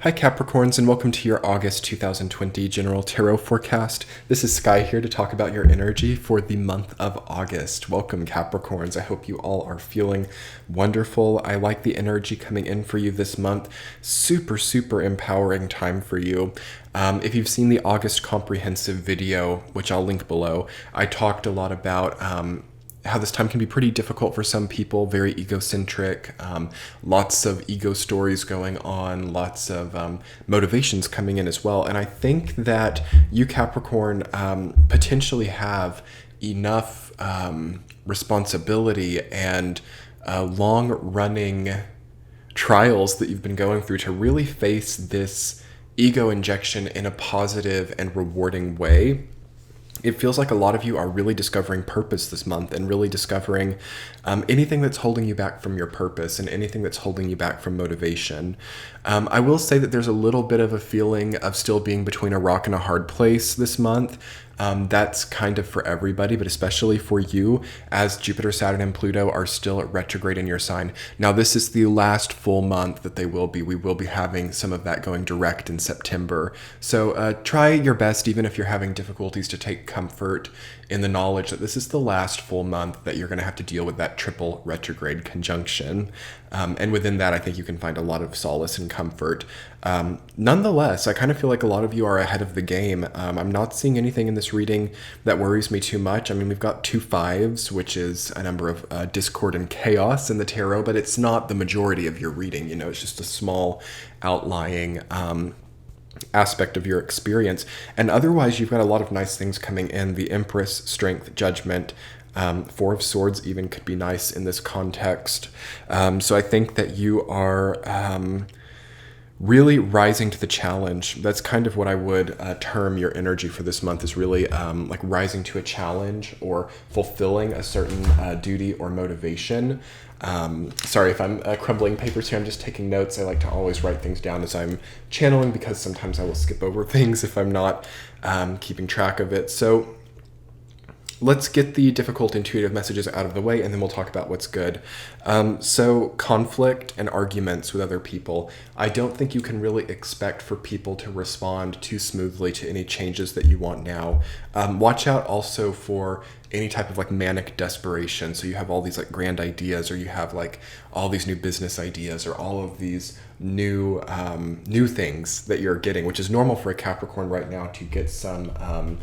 Hi Capricorns, and welcome to your August 2020 General Tarot Forecast. This is Sky here to talk about your energy for the month of August. Welcome Capricorns. I hope you all are feeling wonderful. I like the energy coming in for you this month. Super empowering time for you. If you've seen the August comprehensive video, which I'll link below, I talked a lot about how this time can be pretty difficult for some people, very egocentric, lots of ego stories going on, lots of motivations coming in as well. And I think that you, Capricorn, potentially have enough responsibility and long-running trials that you've been going through to really face this ego injection in a positive and rewarding way. It feels like a lot of you are really discovering purpose this month and really discovering anything that's holding you back from your purpose and anything that's holding you back from motivation. I will say that there's a little bit of a feeling of still being between a rock and a hard place this month. That's kind of for everybody, but especially for you, as Jupiter, Saturn, and Pluto are still at retrograde in your sign. Now, this is the last full month that they will be. We will be having some of that going direct in September. So try your best, even if you're having difficulties, to take comfort in the knowledge that this is the last full month that you're going to have to deal with that triple retrograde conjunction. And within that, I think you can find a lot of solace and comfort. Nonetheless, I kind of feel like a lot of you are ahead of the game. I'm not seeing anything in this reading that worries me too much. I mean, we've got 2 5s, which is a number of discord and chaos in the tarot, but it's not the majority of your reading. You know, it's just a small outlying aspect of your experience. And otherwise, you've got a lot of nice things coming in. The Empress, Strength, Judgment, 4 of Swords even could be nice in this context. So I think that you are really rising to the challenge. That's kind of what I would term your energy for this month, is really like rising to a challenge or fulfilling a certain duty or motivation. Sorry if I'm crumbling papers here. I'm just taking notes. I like to always write things down as I'm channeling, because sometimes I will skip over things if I'm not keeping track of it. So let's get the difficult intuitive messages out of the way, and then we'll talk about what's good. So conflict and arguments with other people. I don't think you can really expect for people to respond too smoothly to any changes that you want now. Watch out also for any type of like manic desperation. So you have all these like grand ideas, or you have like all these new business ideas, or all of these new things that you're getting, which is normal for a Capricorn right now to get some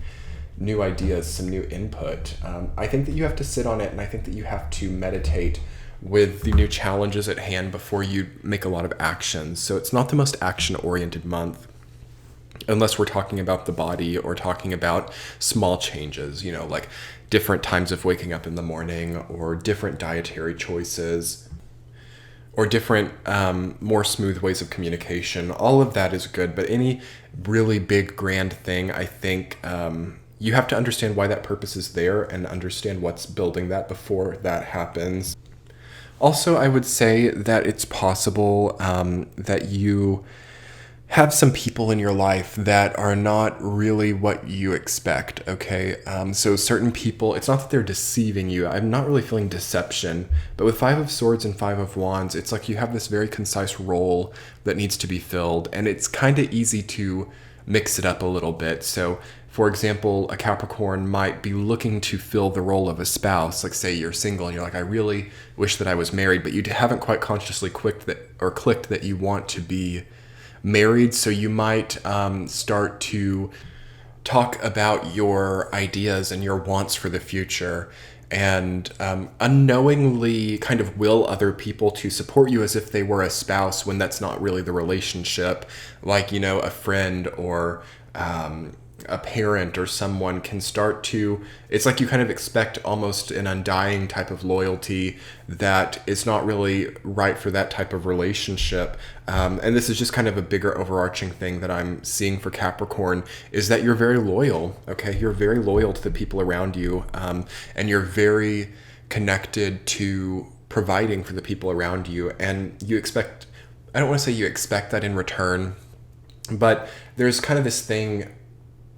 new ideas, some new input. I think that you have to sit on it, and I think that you have to meditate with the new challenges at hand before you make a lot of actions. So it's not the most action-oriented month, unless we're talking about the body or talking about small changes, you know, like different times of waking up in the morning, or different dietary choices, or different, more smooth ways of communication. All of that is good, but any really big, grand thing, I think, you have to understand why that purpose is there and understand what's building that before that happens. Also, I would say that it's possible that you have some people in your life that are not really what you expect, okay? So certain people, it's not that they're deceiving you. I'm not really feeling deception, but with 5 of Swords and 5 of Wands, it's like you have this very concise role that needs to be filled, and it's kind of easy to mix it up a little bit. So for example, a Capricorn might be looking to fill the role of a spouse. Like say you're single and you're like, I really wish that I was married, but you haven't quite consciously clicked that you want to be married. So you might start to talk about your ideas and your wants for the future, and unknowingly kind of will other people to support you as if they were a spouse, when that's not really the relationship. Like, you know, a friend or a parent or someone can start to, it's like you kind of expect almost an undying type of loyalty that is not really right for that type of relationship. And this is just kind of a bigger overarching thing that I'm seeing for Capricorn, is that you're very loyal, okay? You're very loyal to the people around you, and you're very connected to providing for the people around you. And you expect, I don't want to say you expect that in return, but there's kind of this thing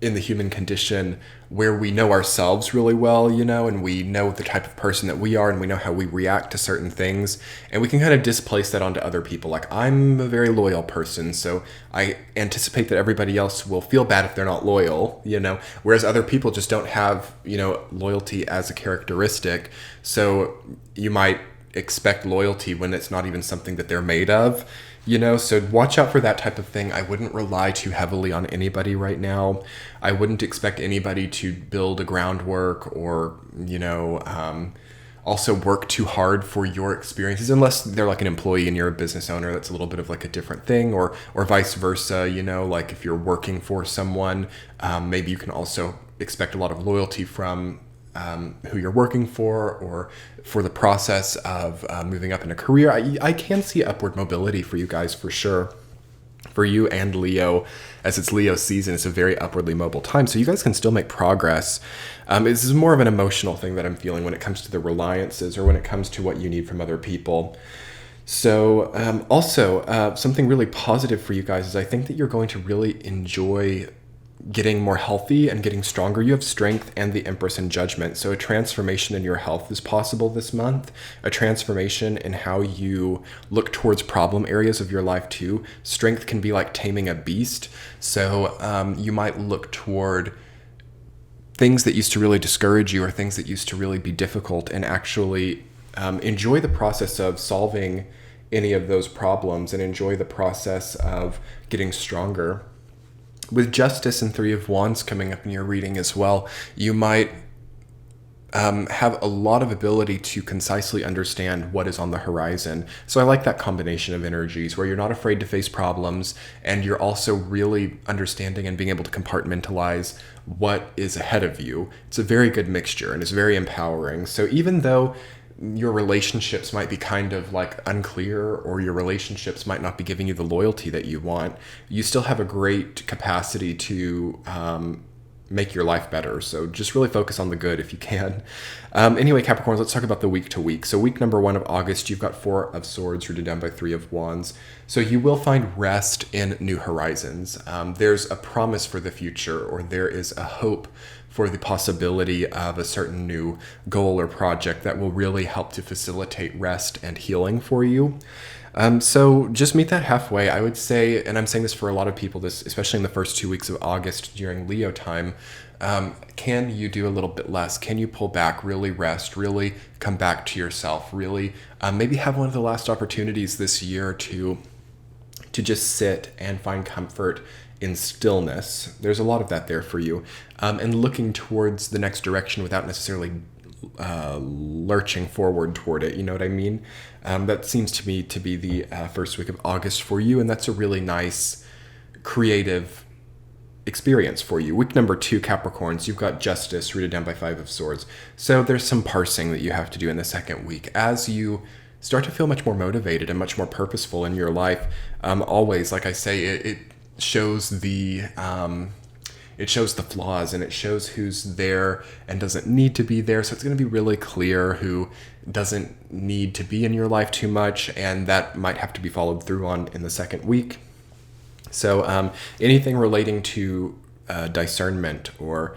in the human condition where we know ourselves really well, and we know the type of person that we are, and we know how we react to certain things, and we can kind of displace that onto other people. Like, I'm a very loyal person, so I anticipate that everybody else will feel bad if they're not loyal, whereas other people just don't have, loyalty as a characteristic. So you might expect loyalty when it's not even something that they're made of. So watch out for that type of thing. I wouldn't rely too heavily on anybody right now. I wouldn't expect anybody to build a groundwork or, also work too hard for your experiences, unless they're like an employee and you're a business owner. That's a little bit of like a different thing, or vice versa, like if you're working for someone, maybe you can also expect a lot of loyalty from who you're working for, or for the process of moving up in a career. I can see upward mobility for you guys for sure. For you and Leo, as it's Leo season, it's a very upwardly mobile time, so you guys can still make progress. This is more of an emotional thing that I'm feeling when it comes to the reliances, or when it comes to what you need from other people. So also, something really positive for you guys is I think that you're going to really enjoy getting more healthy and getting stronger. You have strength and the Empress in Judgment. So a transformation in your health is possible this month. A transformation in how you look towards problem areas of your life too. Strength can be like taming a beast. So you might look toward things that used to really discourage you, or things that used to really be difficult, and actually enjoy the process of solving any of those problems, and enjoy the process of getting stronger. With Justice and Three of Wands coming up in your reading as well, you might have a lot of ability to concisely understand what is on the horizon. So I like that combination of energies where you're not afraid to face problems, and you're also really understanding and being able to compartmentalize what is ahead of you. It's a very good mixture, and it's very empowering. So even though your relationships might be kind of like unclear, or your relationships might not be giving you the loyalty that you want, you still have a great capacity to make your life better. So just really focus on the good if you can. Anyway, Capricorns, let's talk about the week to week. So week number 1 of August, you've got 4 of Swords rooted down by 3 of Wands. So you will find rest in new horizons. There's a promise for the future, or there is a hope for the possibility of a certain new goal or project that will really help to facilitate rest and healing for you. So just meet that halfway, I would say, and I'm saying this for a lot of people, this especially in the first 2 weeks of August during Leo time. Can you do a little bit less? Can you pull back, really rest, really come back to yourself, really maybe have one of the last opportunities this year to just sit and find comfort in stillness. There's a lot of that there for you. And looking towards the next direction without necessarily lurching forward toward it. You know what I mean? That seems to me to be the first week of August for you, and that's a really nice creative experience for you. Week number 2, Capricorns, you've got Justice rooted down by 5 of Swords. So there's some parsing that you have to do in the second week as you start to feel much more motivated and much more purposeful in your life. Always, like I say, it shows the flaws, and it shows who's there and doesn't need to be there. So it's going to be really clear who doesn't need to be in your life too much, and that might have to be followed through on in the second week. So anything relating to discernment, or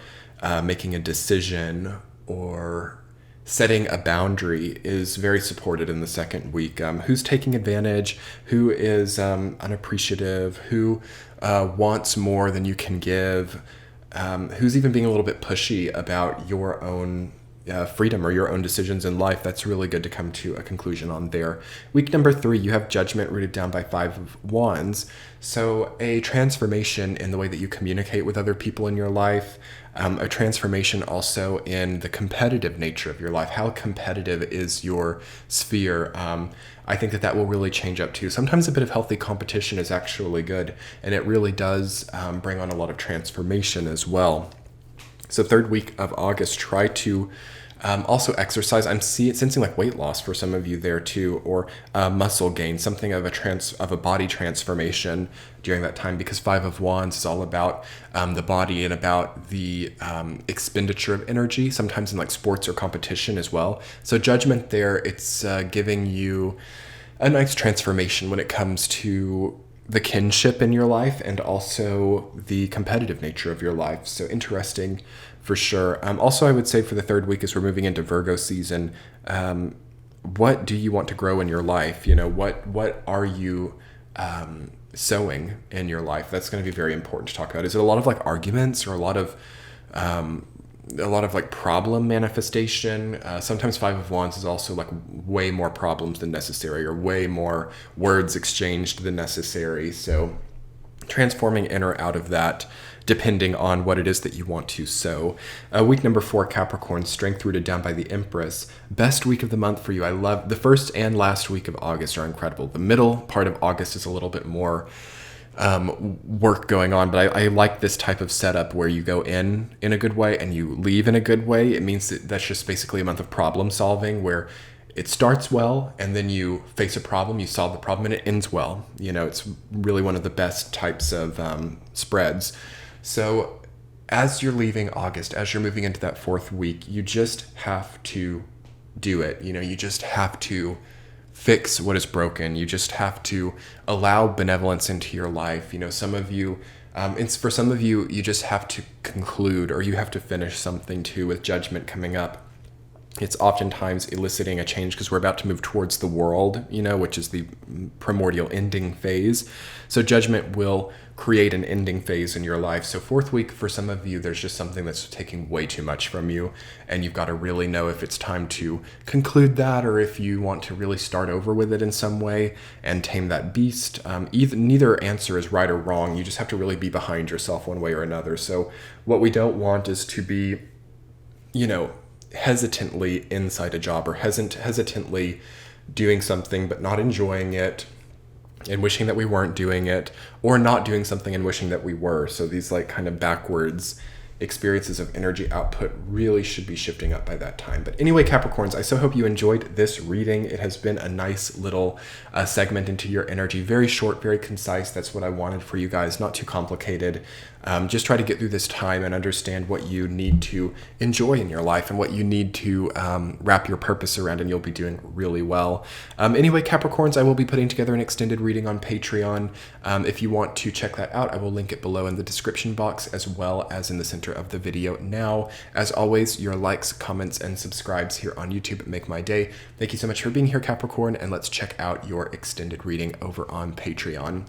making a decision, or setting a boundary is very supported in the second week. Who's taking advantage, who is unappreciative, who wants more than you can give, who's even being a little bit pushy about your own freedom or your own decisions in life. That's really good to come to a conclusion on there. Week number 3, you have Judgment rooted down by 5 of Wands. So a transformation in the way that you communicate with other people in your life, a transformation also in the competitive nature of your life. How competitive is your sphere? I think that will really change up too. Sometimes a bit of healthy competition is actually good, and it really does bring on a lot of transformation as well. So third week of August, try to also exercise. I'm sensing like weight loss for some of you there too, or muscle gain, something of a body transformation during that time, because 5 of Wands is all about the body and about the expenditure of energy, sometimes in like sports or competition as well. So Judgment there, it's giving you a nice transformation when it comes to the kinship in your life and also the competitive nature of your life. So interesting for sure. Also, I would say for the third week, as we're moving into Virgo season, what do you want to grow in your life? You know, what are you sowing in your life? That's going to be very important to talk about. Is it a lot of like arguments or a lot of like problem manifestation? Sometimes Five of Wands is also like way more problems than necessary, or way more words exchanged than necessary. So transforming in or out of that, depending on what it is that you want to sow. Week number 4, Capricorn, strength rooted down by the Empress. Best week of the month for you. I love the first and last week of August are incredible. The middle part of August is a little bit more work going on, but I like this type of setup where you go in a good way and you leave in a good way. It means that's just basically a month of problem solving, where it starts well and then you face a problem, you solve the problem, and it ends well. You know, it's really one of the best types of spreads. So as you're leaving August, as you're moving into that 4th week, you just have to do it. You know, you just have to fix what is broken. You just have to allow benevolence into your life. You know, some of you, for some of you, you just have to conclude, or you have to finish something too, with Judgment coming up. It's oftentimes eliciting a change because we're about to move towards the world, you know, which is the primordial ending phase. So Judgment will create an ending phase in your life. So 4th week, for some of you, there's just something that's taking way too much from you, and you've got to really know if it's time to conclude that, or if you want to really start over with it in some way and tame that beast. Neither answer is right or wrong. You just have to really be behind yourself one way or another. So what we don't want is to be, you know, hesitantly inside a job, or hesitantly doing something but not enjoying it and wishing that we weren't doing it, or not doing something and wishing that we were. So these like kind of backwards experiences of energy output really should be shifting up by that time. But anyway, Capricorns, I so hope you enjoyed this reading. It has been a nice little segment into your energy. Very short, very concise. That's what I wanted for you guys. Not too complicated. Just try to get through this time and understand what you need to enjoy in your life and what you need to wrap your purpose around, and you'll be doing really well. Anyway, Capricorns, I will be putting together an extended reading on Patreon. If you want to check that out, I will link it below in the description box, as well as in the center of the video now. As always, your likes, comments, and subscribes here on YouTube make my day. Thank you so much for being here, Capricorn, and let's check out your extended reading over on Patreon.